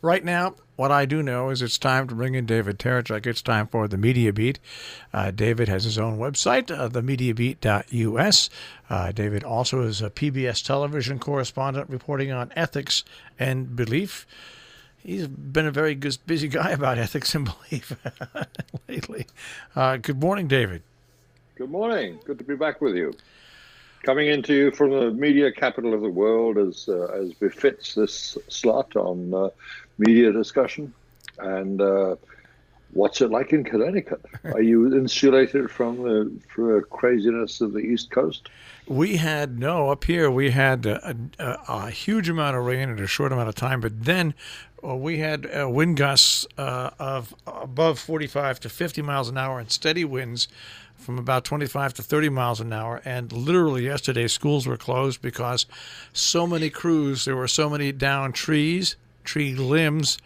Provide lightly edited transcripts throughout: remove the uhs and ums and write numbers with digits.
Right now, what I do know is it's time to bring in David Tereshchuk. It's time for the Media Beat. David has his own website, themediabeat.us. David also is a PBS television correspondent reporting on ethics and belief. He's been a very busy guy about ethics and belief lately. Good morning, David. Good morning. Good to be back with you. Coming into you from the media capital of the world as befits this slot on media discussion. And what's it like in Connecticut? Are you insulated from the craziness of the East Coast? We had, up here, we had a huge amount of rain in a short amount of time, but then we had wind gusts of above 45 to 50 miles an hour and steady winds from about 25 to 30 miles an hour. And literally yesterday, schools were closed because so many crews, there were so many down trees, tree limbs,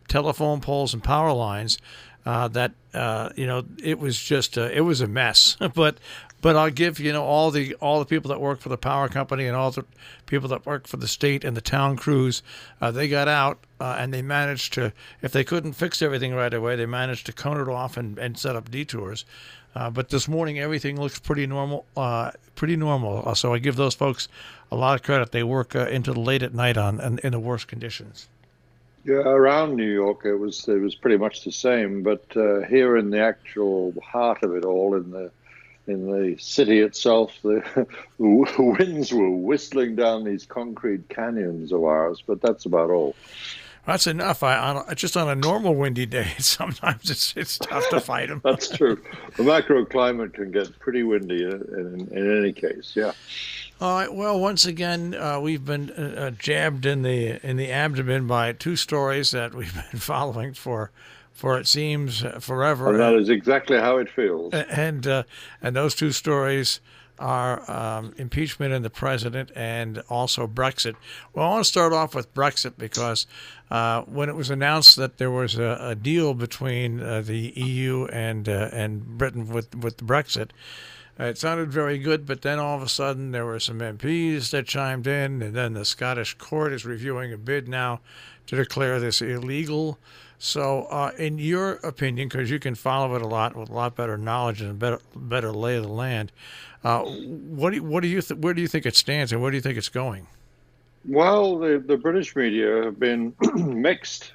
telephone poles, and power lines that it was just it was a mess. But I'll give all the people that work for the power company and all the people that work for the state and the town crews, they got out and they managed to, if they couldn't fix everything right away, they managed to cone it off and set up detours. But this morning everything looks pretty normal. So I give those folks a lot of credit. They work into the late at night in the worst conditions. Yeah, around New York it was pretty much the same, but here in the actual heart of it all, in the city itself, the winds were whistling down these concrete canyons of ours, but that's about all. That's enough. Just on a normal windy day, sometimes it's tough to fight them. That's true. The microclimate can get pretty windy in any case. Yeah. All right. Well, once again, we've been jabbed in the abdomen by two stories that we've been following for it seems forever. And that is exactly how it feels. And those two stories are impeachment and the president, and also Brexit. Well, I want to start off with Brexit because when it was announced that there was a deal between the EU and Britain with Brexit, it sounded very good, but then all of a sudden there were some MPs that chimed in, and then the Scottish court is reviewing a bid now to declare this illegal. So in your opinion, because you can follow it a lot with a lot better knowledge and a better lay of the land, where do you think it stands, and where do you think it's going? Well, the British media have been mixed,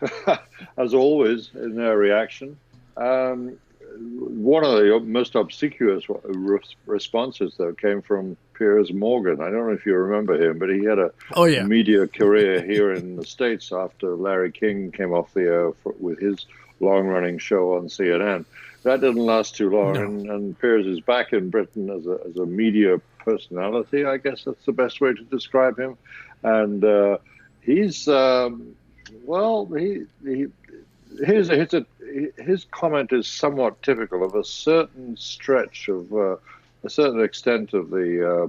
as always, in their reaction. One of the most obsequious responses, though, came from Piers Morgan. I don't know if you remember him, but he had a media career here in the States after Larry King came off the air with his long-running show on CNN. That didn't last too long, and Piers is back in Britain as a media personality. I guess that's the best way to describe him. And his comment is somewhat typical of a certain stretch of a certain extent of the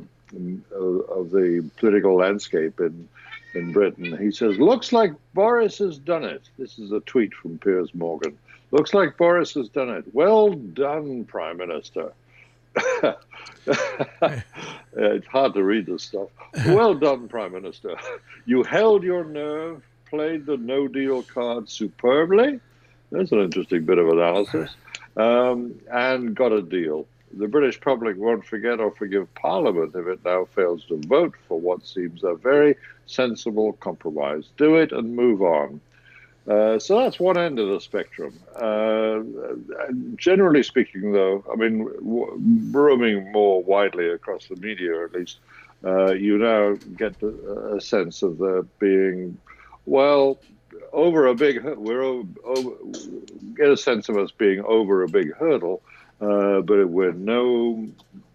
political landscape in Britain. He says, "Looks like Boris has done it." This is a tweet from Piers Morgan. "Looks like Boris has done it. Well done, Prime Minister." It's hard to read this stuff. Well done, Prime Minister. You held your nerve, played the no-deal card superbly. That's an interesting bit of analysis. And got a deal. The British public won't forget or forgive Parliament if it now fails to vote for what seems a very sensible compromise. Do it and move on. So that's one end of the spectrum. Generally speaking, though, I mean, roaming more widely across the media, at least, you now get a sense of there being, over a big, get a sense of us being over a big hurdle, but we're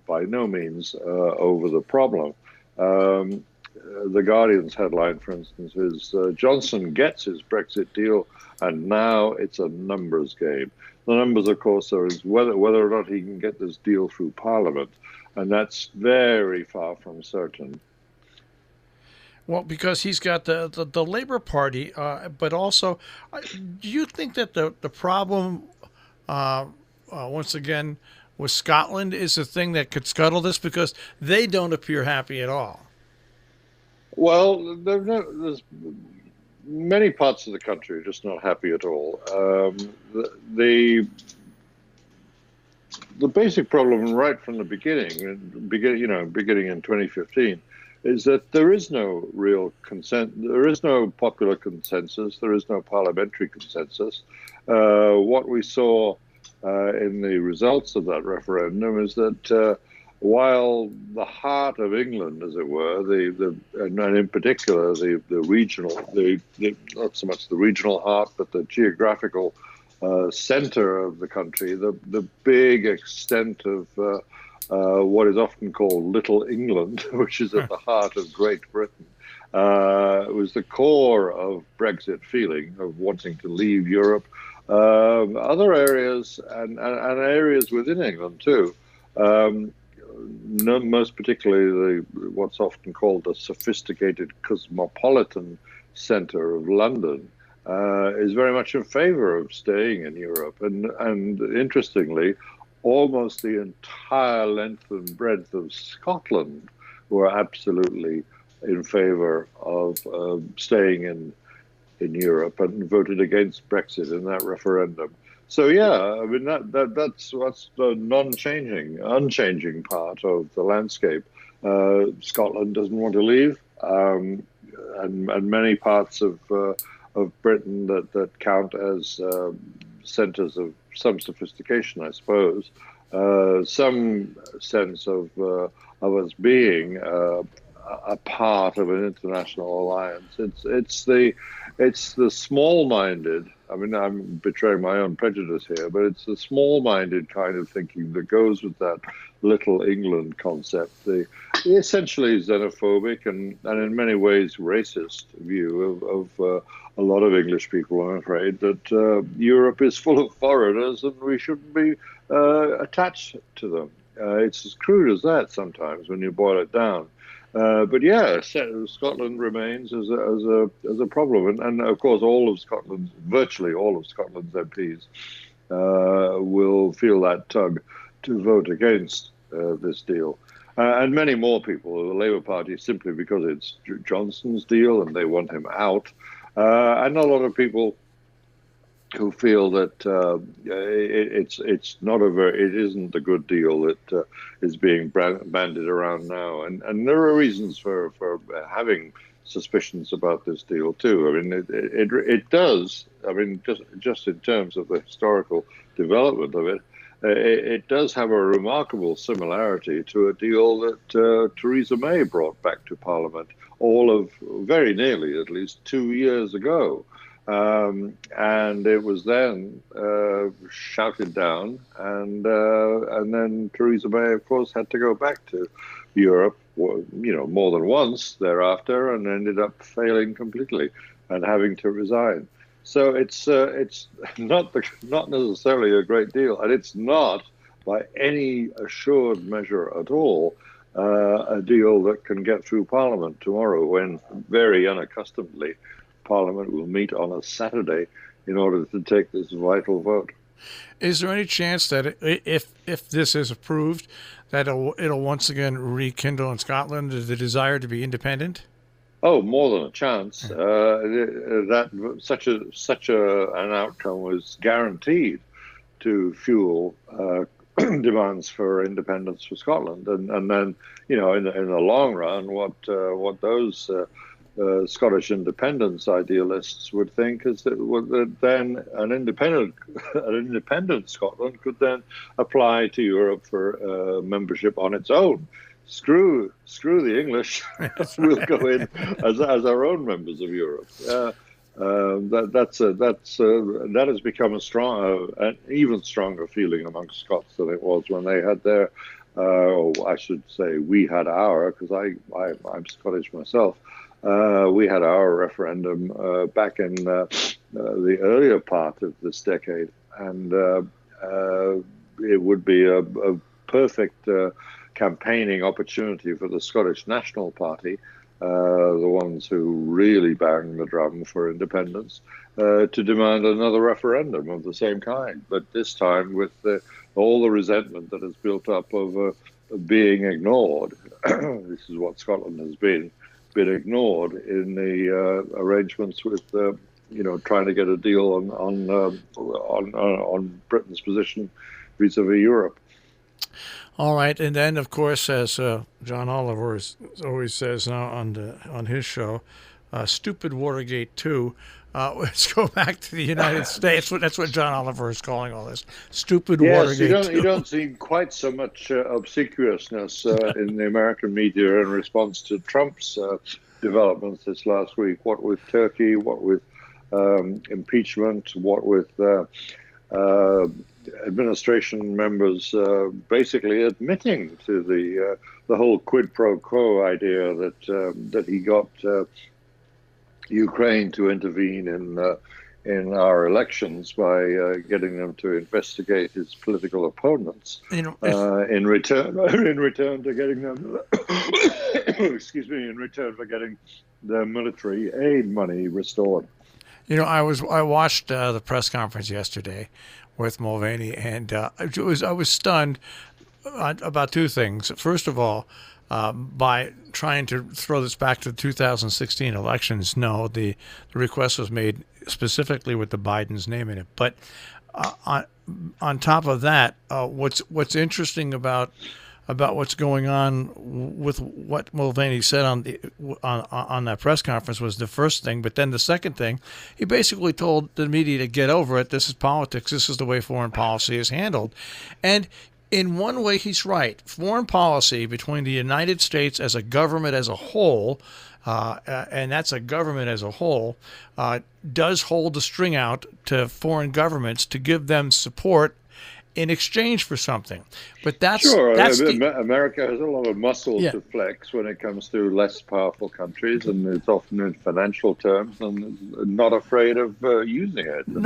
by no means over the problem. The Guardian's headline, for instance, is Johnson gets his Brexit deal, and now it's a numbers game. The numbers, of course, are whether or not he can get this deal through Parliament, and that's very far from certain. Well, because he's got the Labour Party, but also, do you think that the problem, once again, with Scotland is the thing that could scuttle this, because they don't appear happy at all? Well, many parts of the country are just not happy at all. The basic problem right from the beginning in 2015, is that there is no real consent. There is no popular consensus. There is no parliamentary consensus. What we saw in the results of that referendum is that while the heart of England, as it were, and in particular the regional, not so much the regional heart, but the geographical center of the country, the big extent of what is often called Little England, which is at the heart of Great Britain, was the core of Brexit feeling, of wanting to leave Europe. Other areas and areas within England too, most particularly what's often called the sophisticated cosmopolitan center of London, is very much in favor of staying in Europe. And interestingly, almost the entire length and breadth of Scotland were absolutely in favor of staying in Europe and voted against Brexit in that referendum. So yeah, I mean that's the unchanging part of the landscape. Scotland doesn't want to leave, and many parts of Britain that count as centres of some sophistication, I suppose, some sense of us being a part of an international alliance. It's the small-minded. I mean, I'm betraying my own prejudice here, but it's the small-minded kind of thinking that goes with that Little England concept, the essentially xenophobic and in many ways racist view of a lot of English people, I'm afraid, that Europe is full of foreigners and we shouldn't be attached to them. It's as crude as that sometimes when you boil it down. But yeah, Scotland remains as a problem, and of course, virtually all of Scotland's MPs will feel that tug to vote against this deal, and many more people, the Labour Party, simply because it's Johnson's deal and they want him out, and a lot of people who feel that it isn't a good deal that is being bandied around now, and there are reasons for having suspicions about this deal too. I mean, it does. I mean, just in terms of the historical development of it, it does have a remarkable similarity to a deal that Theresa May brought back to Parliament, very nearly at least 2 years ago. And it was then shouted down, and then Theresa May, of course, had to go back to Europe, more than once thereafter, and ended up failing completely and having to resign. So it's not necessarily a great deal, and it's not by any assured measure at all a deal that can get through Parliament tomorrow, when very unaccustomedly Parliament will meet on a Saturday in order to take this vital vote. Is there any chance that if this is approved, that it'll once again rekindle in Scotland the desire to be independent? Oh, more than a chance. That such an outcome was guaranteed to fuel demands for independence for Scotland, and then in the long run, what those Scottish independence idealists would think is that then an independent Scotland could then apply to Europe for membership on its own. Screw the English. We'll go in as our own members of Europe. That has become an even stronger feeling amongst Scots than it was when they had their, or I should say, we had our, because I'm Scottish myself. We had our referendum back in the earlier part of this decade, and it would be a perfect campaigning opportunity for the Scottish National Party, the ones who really bang the drum for independence, to demand another referendum of the same kind, but this time with all the resentment that has built up of being ignored. This is what Scotland has been been ignored in the arrangements with, trying to get a deal on Britain's position vis-a-vis Europe. All right, and then of course, as John Oliver always says on his show, "Stupid Watergate 2." Let's go back to the United States. That's what John Oliver is calling all this. Stupid Watergate 2. You don't see quite so much obsequiousness in the American media in response to Trump's developments this last week. What with Turkey, what with impeachment, what with administration members basically admitting to the whole quid pro quo idea that he got Ukraine to intervene in our elections by getting them to investigate his political opponents in return to getting them in return for getting their military aid money restored. I watched the press conference yesterday with Mulvaney, and I was stunned about two things. First of all, by trying to throw this back to the 2016 elections, no, the request was made specifically with the Biden's name in it. But on top of that, what's interesting about what's going on with what Mulvaney said on that press conference was the first thing. But then the second thing, he basically told the media to get over it. This is politics. This is the way foreign policy is handled. And in one way, he's right. Foreign policy between the United States as a government as a whole, and that's a government as a whole, does hold the string out to foreign governments to give them support in exchange for something. But that's America has a lot of muscle to flex when it comes to less powerful countries, and it's often in financial terms, and not afraid of using it. And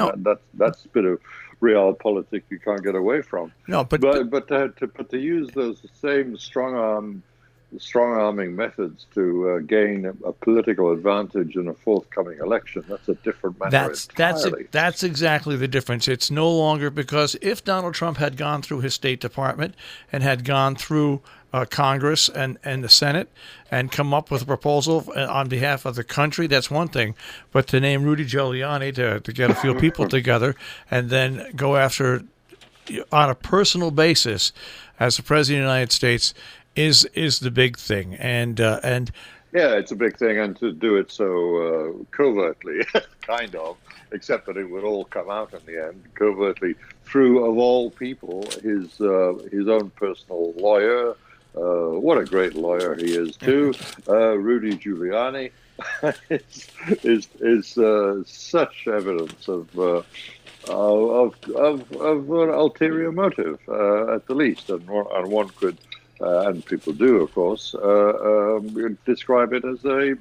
that's a bit of realpolitik you can't get away from. No, but to use those same strong-arming methods to gain a political advantage in a forthcoming election, that's a different matter entirely. That's exactly the difference. It's no longer, because if Donald Trump had gone through his State Department and had gone through Congress and the Senate and come up with a proposal on behalf of the country, that's one thing. But to name Rudy Giuliani to get a few people together and then go after on a personal basis as the President of the United States is the big thing. And yeah, it's a big thing, and to do it so covertly, kind of, except that it would all come out in the end covertly through, of all people, his own personal lawyer. What a great lawyer he is too. Rudy Giuliani is such evidence of an ulterior motive, at the least, and one could, and people do, of course, describe it as and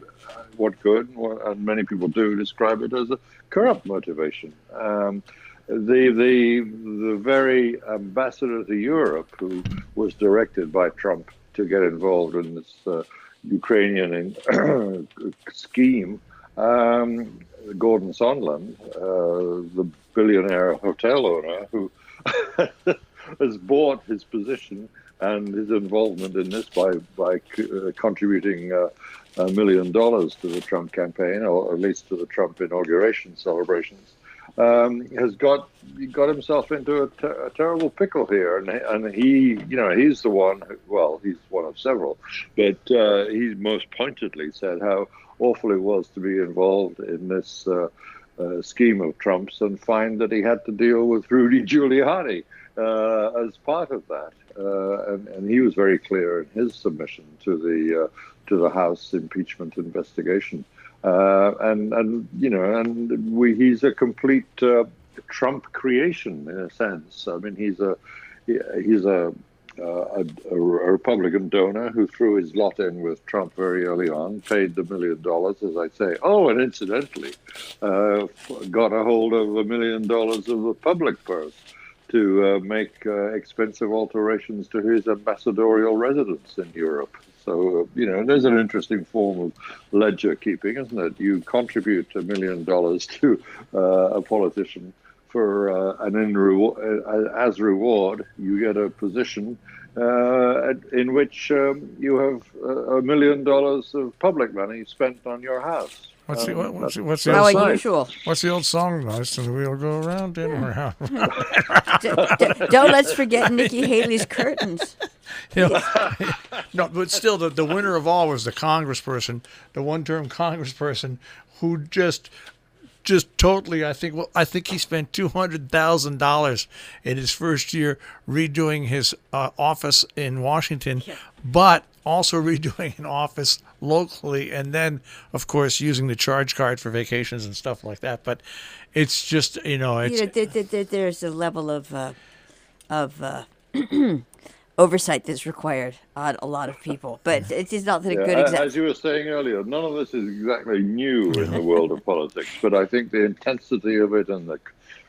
many people do describe it as a corrupt motivation. The very ambassador to Europe who was directed by Trump to get involved in this Ukrainian scheme, Gordon Sondland, the billionaire hotel owner who has bought his position and his involvement in this by contributing $1 million to the Trump campaign, or at least to the Trump inauguration celebrations, has got himself into a terrible pickle here, and he's the one. He's one of several, but he most pointedly said how awful it was to be involved in this scheme of Trump's and find that he had to deal with Rudy Giuliani as part of that, and he was very clear in his submission to the House impeachment investigation. He's a complete Trump creation in a sense. I mean, he's a Republican donor who threw his lot in with Trump very early on, paid the $1 million, as I say. Oh, and incidentally, got a hold of $1 million of the public purse to make expensive alterations to his ambassadorial residence in Europe. So, there's an interesting form of ledger keeping, isn't it? You contribute $1 million to a politician for as reward, you get a position in which you have $1 million of public money spent on your house. What's the old How song? unusual. What's the old song? Nice and the wheel go round and around. Don't let's forget Nikki Haley's curtains. You know, no, but still, the winner of all was the congressperson, the one-term congressperson, who just totally. I think he spent $200,000 in his first year redoing his office in Washington, but also redoing an office locally, and then, of course, using the charge card for vacations and stuff like that. But it's just, there's a level of oversight that's required on a lot of people, but it is not a good example. As you were saying earlier, none of this is exactly new in the world of politics, but I think the intensity of it and the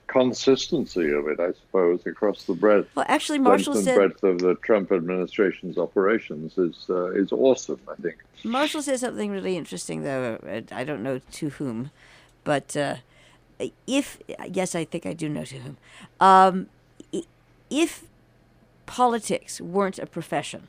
consistency of it, I suppose, across the breadth, well, actually, Marshall said, breadth of the Trump administration's operations is awesome, I think. Marshall said something really interesting, though. I don't know to whom, but yes, I think I do know to whom. If politics weren't a profession,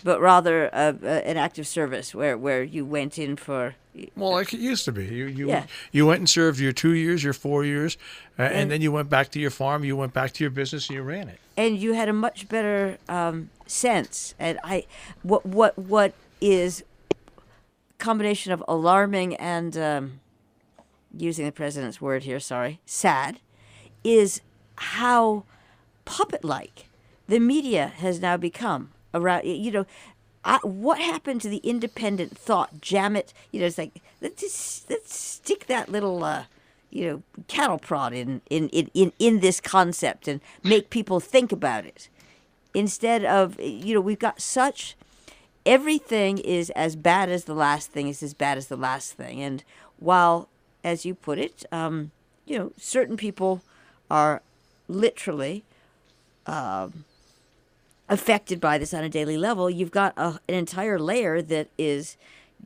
but rather an act of service where you went in for... Well, like it used to be. You went and served your 2 years, your 4 years, and then you went back to your farm, you went back to your business, and you ran it. And you had a much better sense. And what is combination of alarming and, using the president's word here, sad, is how puppet-like the media has now become around. What happened to the independent thought? Jam it. It's like let's stick that little cattle prod in this concept and make people think about it. Instead of we've got such everything is as bad as the last thing is as bad as the last thing. And while, as you put it, certain people are literally affected by this on a daily level, you've got an entire layer that is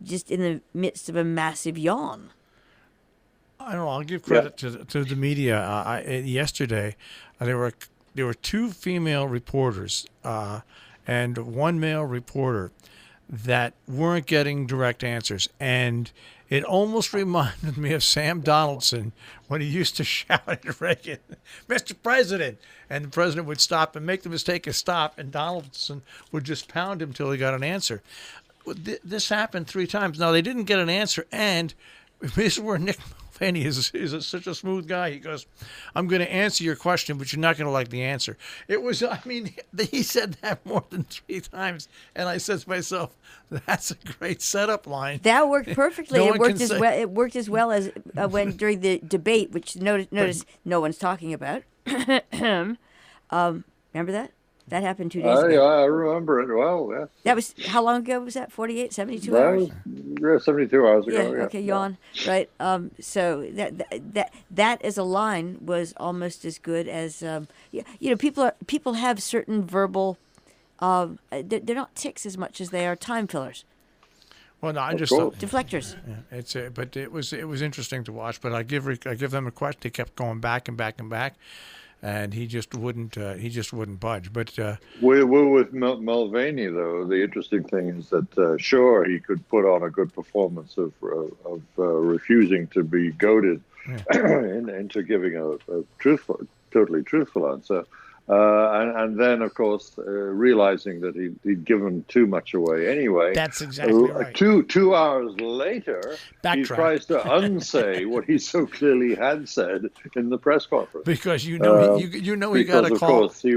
just in the midst of a massive yawn. I don't know. I'll give credit to the media. Yesterday, there were two female reporters and one male reporter that weren't getting direct answers, and it almost reminded me of Sam Donaldson when he used to shout at Reagan, "Mr. President," and the president would stop and make the mistake of stop, and Donaldson would just pound him till he got an answer. This happened 3 times. Now, they didn't get an answer, and this is where Nick Mulvaney is such a smooth guy. He goes, "I'm going to answer your question, but you're not going to like the answer." He said that more than 3 times, and I said to myself, that's a great setup line. That worked perfectly. It worked as well as when during the debate, which notice no one's talking about. Remember that? That happened 2 days ago. I remember it well, yes. That was, how long ago was that? 48, 72 hours? 72 hours ago, yeah. Okay, yawn. Right. So that as a line was almost as good as, people have certain verbal, they're not tics as much as they are time fillers. Well, no, I just thought, deflectors. Yeah, but it was interesting to watch. But I give them a question. They kept going back and back and back, and he just wouldn't budge. But we're with Mulvaney, though. The interesting thing is that sure, he could put on a good performance of refusing to be goaded into giving a totally truthful answer. And then, of course, realizing that he'd given too much away anyway. That's exactly right. 2 hours later, he Backtrack. tries to unsay what he so clearly had said in the press conference. Because he got a call. Of course, he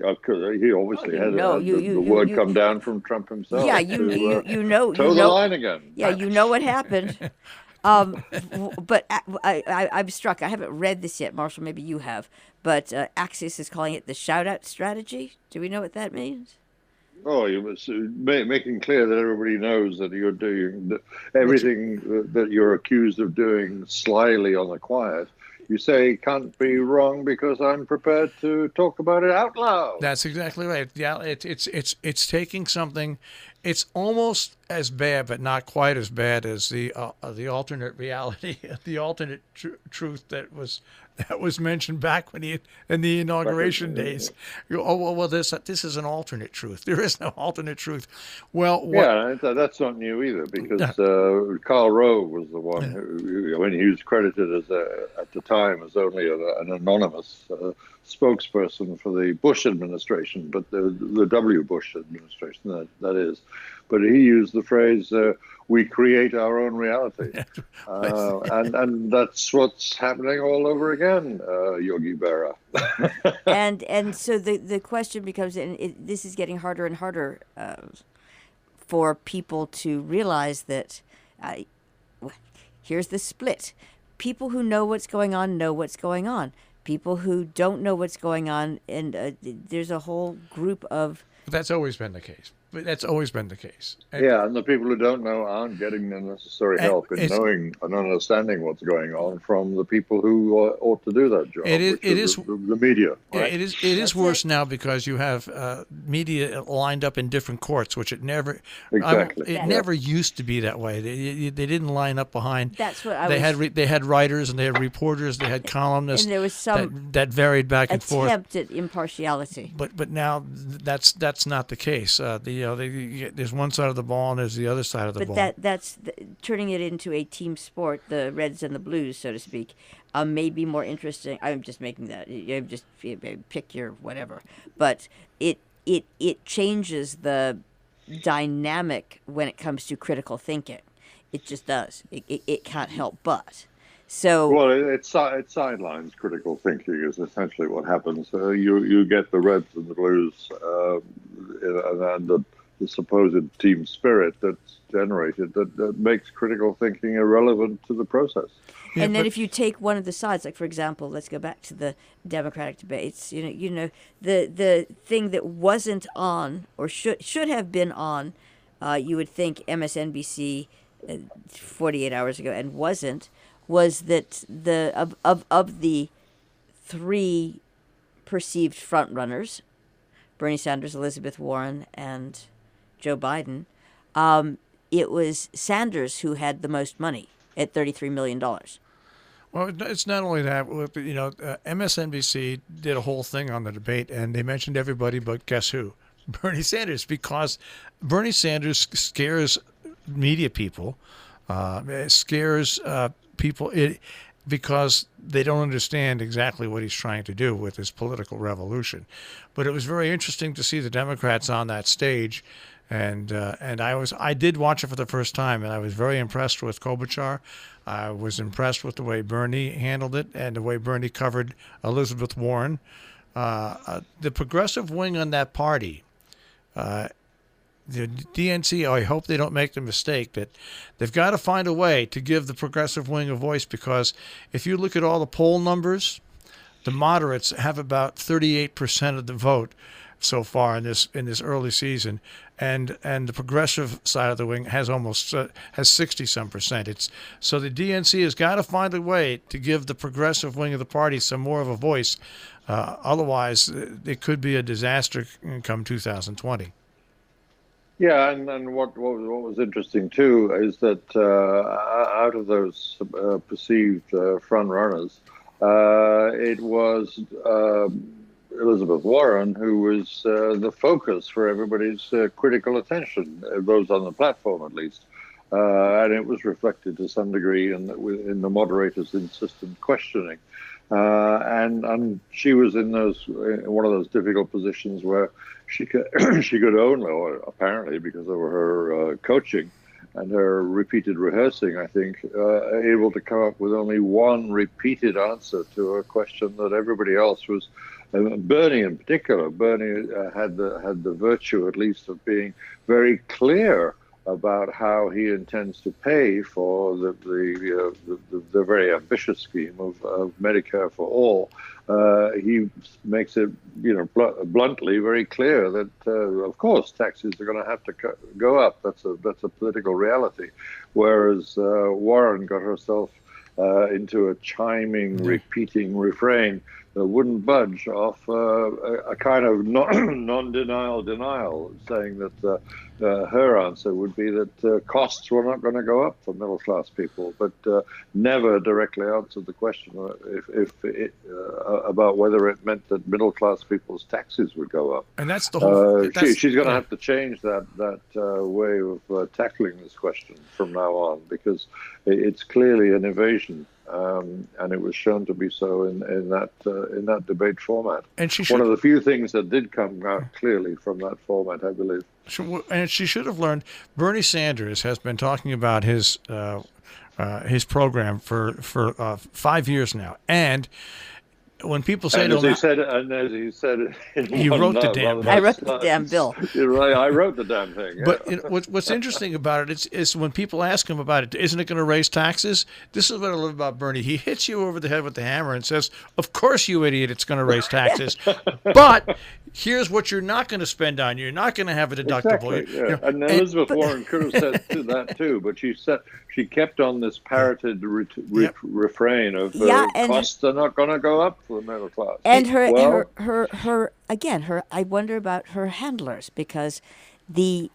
obviously had the word come down from Trump himself. Yeah, toe the line again. Yeah, you know what happened. But I'm struck. I haven't read this yet, Marshall. Maybe you have. But Axios is calling it the shout-out strategy. Do we know what that means? Oh, you was making clear that everybody knows that you're doing everything that you're accused of doing slyly on the quiet. You say can't be wrong because I'm prepared to talk about it out loud. That's exactly right. Yeah, it's taking something It's almost as bad, but not quite as bad as the alternate reality, the alternate truth that was mentioned back when in the inauguration days. Well, this is an alternate truth. There is no alternate truth. Well, that's not new either, because Karl Rove was the one who, when he was credited as at the time as only an anonymous spokesperson for the Bush administration, but the W. Bush administration, that is. But he used the phrase, we create our own reality. And that's what's happening all over again, Yogi Berra. and so the question becomes, and this is getting harder and harder for people to realize that here's the split. People who know what's going on know what's going on. People who don't know what's going on, and there's a whole group of... That's always been the case. That's always been the case. And the people who don't know aren't getting the necessary help in knowing and understanding what's going on from the people who ought to do that job. It is the media. Right? It is worse now, because you have media lined up in different courts, which it never never used to be that way. They didn't line up behind. That's what I they had writers and they had reporters, they had columnists, and there was some that varied back and forth. Attempt at impartiality. But now that's not the case. There's one side of the ball and there's the other side of the ball. But that's turning it into a team sport, the Reds and the Blues, so to speak, may be more interesting. I'm just making that. You just pick your whatever. But it changes the dynamic when it comes to critical thinking. It just does. It can't help but. So it sidelines critical thinking is essentially what happens. You get the Reds and the Blues and the supposed team spirit that's generated that makes critical thinking irrelevant to the process. And then if you take one of the sides, like for example, let's go back to the Democratic debates. The thing that wasn't on or should have been on, you would think MSNBC 48 hours ago and wasn't. Was that of the three perceived frontrunners, Bernie Sanders, Elizabeth Warren, and Joe Biden, it was Sanders who had the most money at $33 million. Well, it's not only that. MSNBC did a whole thing on the debate, and they mentioned everybody but guess who? Bernie Sanders, because Bernie Sanders scares media people, scares people because they don't understand exactly what he's trying to do with his political revolution. But it was very interesting to see the Democrats on that stage, and I did watch it for the first time, and I was very impressed with Klobuchar. I was impressed with the way Bernie handled it and the way Bernie covered Elizabeth Warren. The progressive wing on that party, the DNC, I hope they don't make the mistake that they've got to find a way to give the progressive wing a voice, because if you look at all the poll numbers, the moderates have about 38% of the vote so far in this early season, and the progressive side of the wing has almost has 60-some%. So the DNC has got to find a way to give the progressive wing of the party some more of a voice. Otherwise, it could be a disaster come 2020. Yeah, and what was interesting too is that out of those perceived front runners, it was Elizabeth Warren who was the focus for everybody's critical attention, those on the platform at least, and it was reflected to some degree in the moderator's insistent questioning. And she was in one of those difficult positions where she could only, or apparently because of her coaching and her repeated rehearsing, I think, able to come up with only one repeated answer to a question that everybody else was. Bernie in particular, Bernie had the virtue, at least, of being very clear about how he intends to pay for the very ambitious scheme of Medicare for all. He makes it, bluntly very clear that, of course, taxes are going to have to go up. That's a political reality. Whereas Warren got herself into a chiming, repeating refrain that wouldn't budge off a kind of non-denial denial, saying that her answer would be that costs were not going to go up for middle-class people, but never directly answered the question about whether it meant that middle-class people's taxes would go up. And that's the whole. She's going to have to change that way of tackling this question from now on, because it's clearly an evasion. And it was shown to be so in that debate format. And one of the few things that did come out clearly from that format, I believe. And she should have learned. Bernie Sanders has been talking about his program for 5 years now, and when people say, as he said, he wrote the damn. I wrote the damn bill. You're right. I wrote the damn thing. Yeah. But what's interesting about it is when people ask him about it, isn't it going to raise taxes? This is what I love about Bernie. He hits you over the head with the hammer and says, "Of course, you idiot, it's going to raise taxes, but here's what you're not going to spend on. You're not going to have a deductible." Exactly, yeah. And Elizabeth Warren could have said that too, but she kept on this parroted refrain of costs are not going to go up for the middle class. And I wonder about her handlers, because this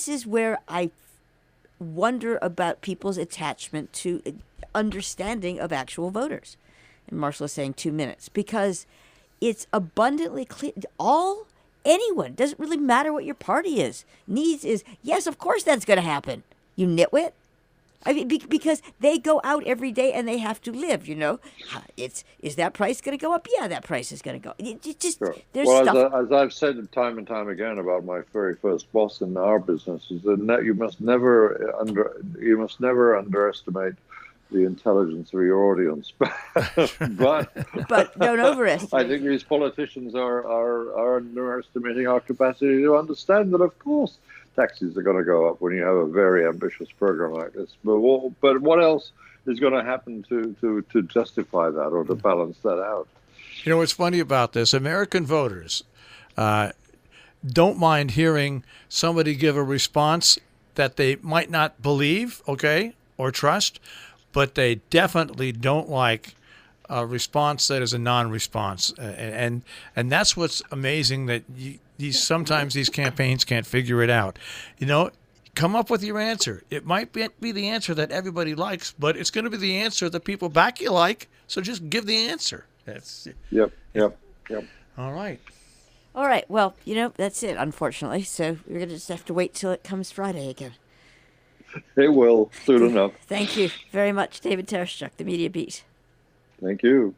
is where I wonder about people's attachment to understanding of actual voters. And Marshall is saying 2 minutes, because it's abundantly clear. Anyone, doesn't really matter what your party is, needs is, yes, of course that's going to happen. You nitwit. I mean, because they go out every day and they have to live, Is that price going to go up? Yeah, that price is going to go. Sure. There's well, stuff. As I've said time and time again about my very first boss in our business, is that you must never underestimate the intelligence of your audience. but don't overestimate. I think these politicians are underestimating our capacity to understand that, of course, taxes are going to go up when you have a very ambitious program like this. But what else is going to happen to justify that or to balance that out? What's funny about this? American voters don't mind hearing somebody give a response that they might not believe, or trust, but they definitely don't like a response that is a non-response. And that's what's amazing, that sometimes these campaigns can't figure it out. Come up with your answer. It might be the answer that everybody likes, but it's going to be the answer that people back you like. So just give the answer. Yep. All right. Well, that's it, unfortunately. So we're going to just have to wait till it comes Friday again. It will, soon enough. Thank you very much, David Tereshchuk, the Media Beat. Thank you.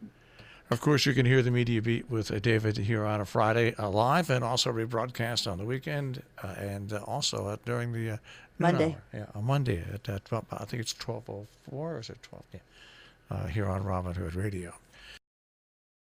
Of course, you can hear the Media Beat with David here on a Friday live, and also rebroadcast on the weekend, and also during the Monday. On Monday at I think it's 12:04 or is it 12? Yeah, here on Robin Hood Radio.